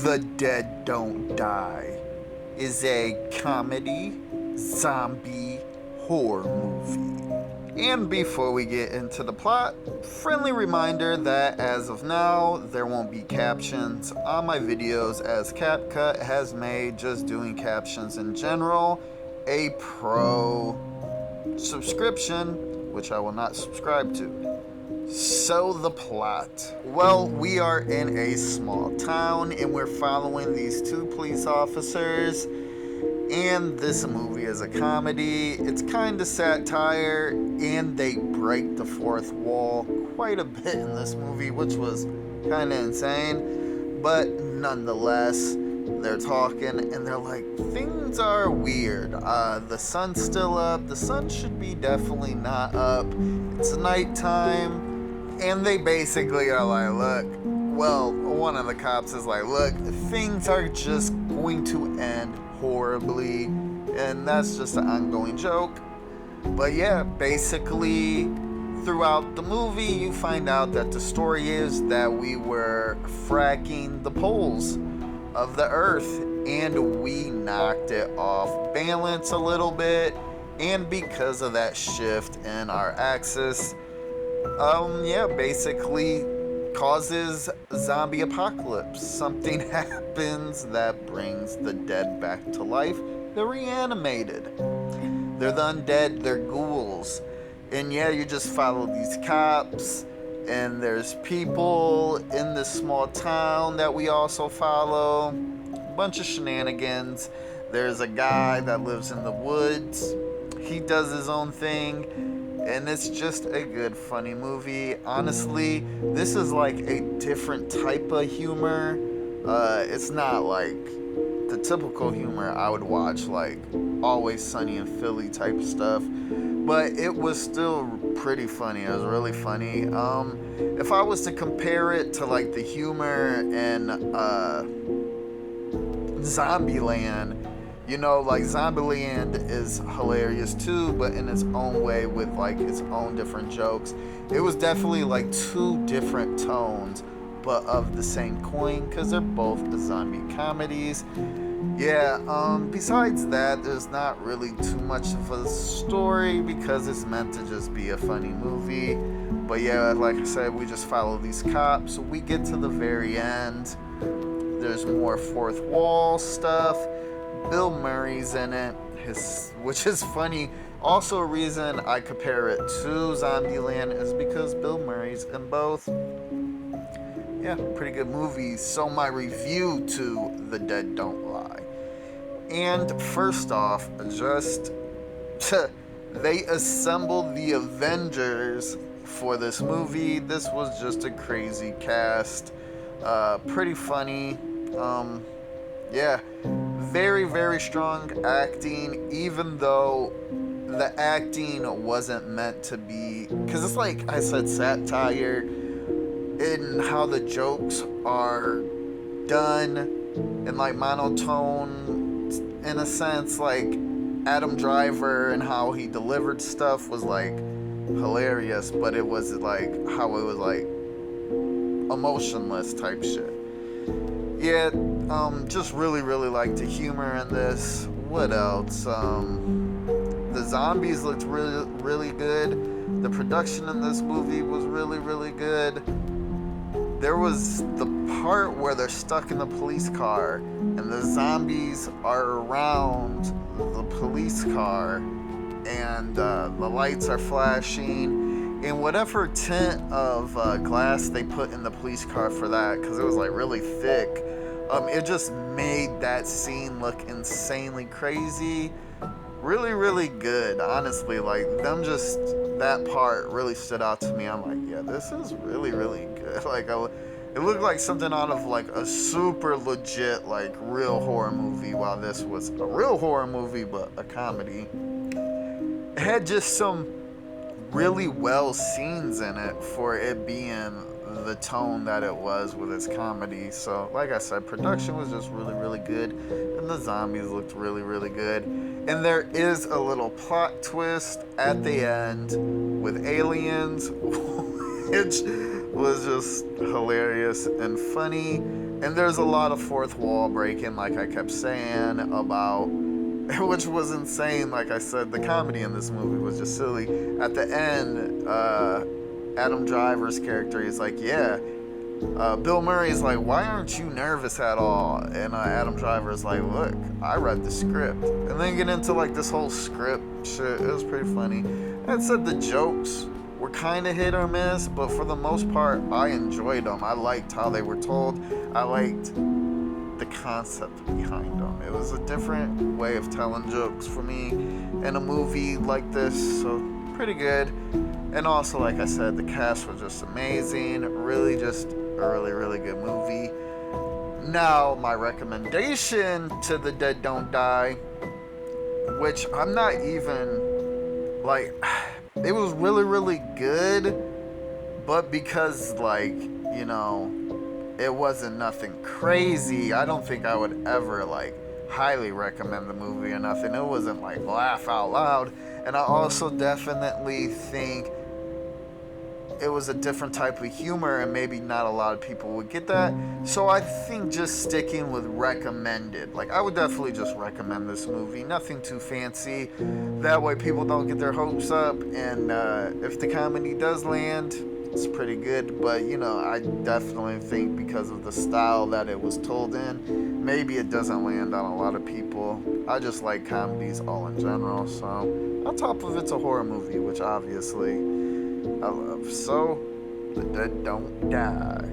The Dead Don't Die is a comedy zombie horror movie. And before we get into the plot, friendly reminder that as of now, there won't be captions on my videos as CapCut has made just doing captions in general a pro subscription, which I will not subscribe to. So, the plot. Well, we are in a small town and we're following these two police officers. And this movie is a comedy. It's kind of satire, and they break the fourth wall quite a bit in this movie, which was kind of insane. But nonetheless, they're talking and they're like, things are weird. The sun's still up. The sun should be definitely not up. It's nighttime. And they basically are like, look, well, one of the cops is like, look, things are just going to end horribly. And that's just an ongoing joke. But yeah, basically, throughout the movie, you find out that the story is that we were fracking the poles of the earth and we knocked it off balance a little bit. And because of that shift in our axis, basically causes zombie apocalypse. Something happens that brings the dead back to life. They're reanimated. They're the undead, they're ghouls. And yeah, you just follow these cops, and there's people in this small town that we also follow. Bunch of shenanigans. There's a guy that lives in the woods. He does his own thing. And it's just a good, funny movie. Honestly, this is like a different type of humor. It's not like the typical humor I would watch, like Always Sunny in Philly type stuff. But it was still pretty funny. It was really funny. If I was to compare it to like the humor in Zombieland, you know, like Zombieland is hilarious too, but in its own way with like its own different jokes. It was definitely like two different tones, but of the same coin, because they're both zombie comedies. Yeah, besides that, there's not really too much of a story because it's meant to just be a funny movie. But yeah, like I said, we just follow these cops. We get to the very end. There's more fourth wall stuff. Bill Murray's in it, which is funny. Also, a reason I compare it to Zombieland is because Bill Murray's in both. Yeah, pretty good movies. So my review to The Dead Don't Lie. And first off, just they assembled the Avengers for this movie. This was just a crazy cast. Pretty funny. Yeah. Very, very strong acting, even though the acting wasn't meant to be, because it's like I said, satire in how the jokes are done in like monotone, in a sense. Like Adam Driver and how he delivered stuff was like hilarious, but it was like how it was like emotionless type shit. Yeah, just really, really liked the humor in this. What else? The zombies looked really, really good. The production in this movie was really, really good. There was the part where they're stuck in the police car and the zombies are around the police car and the lights are flashing. And whatever tint of glass they put in the police car for that, because it was like really thick, it just made that scene look insanely crazy. Really, really good, honestly. Like, that part really stood out to me. I'm like, yeah, this is really, really good. Like, it looked like something out of like a super legit, like, real horror movie, while this was a real horror movie, but a comedy. It had just some really well scenes in it for it being the tone that it was with its comedy. So like I said, production was just really, really good, and the zombies looked really, really good. And there is a little plot twist at the end with aliens which was just hilarious and funny. And there's a lot of fourth wall breaking, like I kept saying, about, which was insane. Like I said, the comedy in this movie was just silly. At the end, Adam Driver's character is like, yeah. Bill Murray is like, why aren't you nervous at all? And Adam Driver is like, look, I read the script. And then get into like this whole script shit. It was pretty funny. That said, the jokes were kind of hit or miss, but for the most part, I enjoyed them. I liked how they were told. I liked the concept behind them. It was a different way of telling jokes for me in a movie like this, so pretty good. And also, like I said, the cast was just amazing. Really just a really, really good movie. Now, my recommendation to The Dead Don't Die, which I'm not even, like, it was really, really good, but because, like, you know, it wasn't nothing crazy, I don't think I would ever, like, highly recommend the movie or nothing. It wasn't, like, laugh out loud. And I also definitely think it was a different type of humor, and maybe not a lot of people would get that. So I think just sticking with recommended. Like, I would definitely just recommend this movie. Nothing too fancy. That way people don't get their hopes up. And if the comedy does land, it's pretty good. But, you know, I definitely think because of the style that it was told in, maybe it doesn't land on a lot of people. I just like comedies all in general. So on top of it's a horror movie, which obviously I love. So, The Dead Don't Die.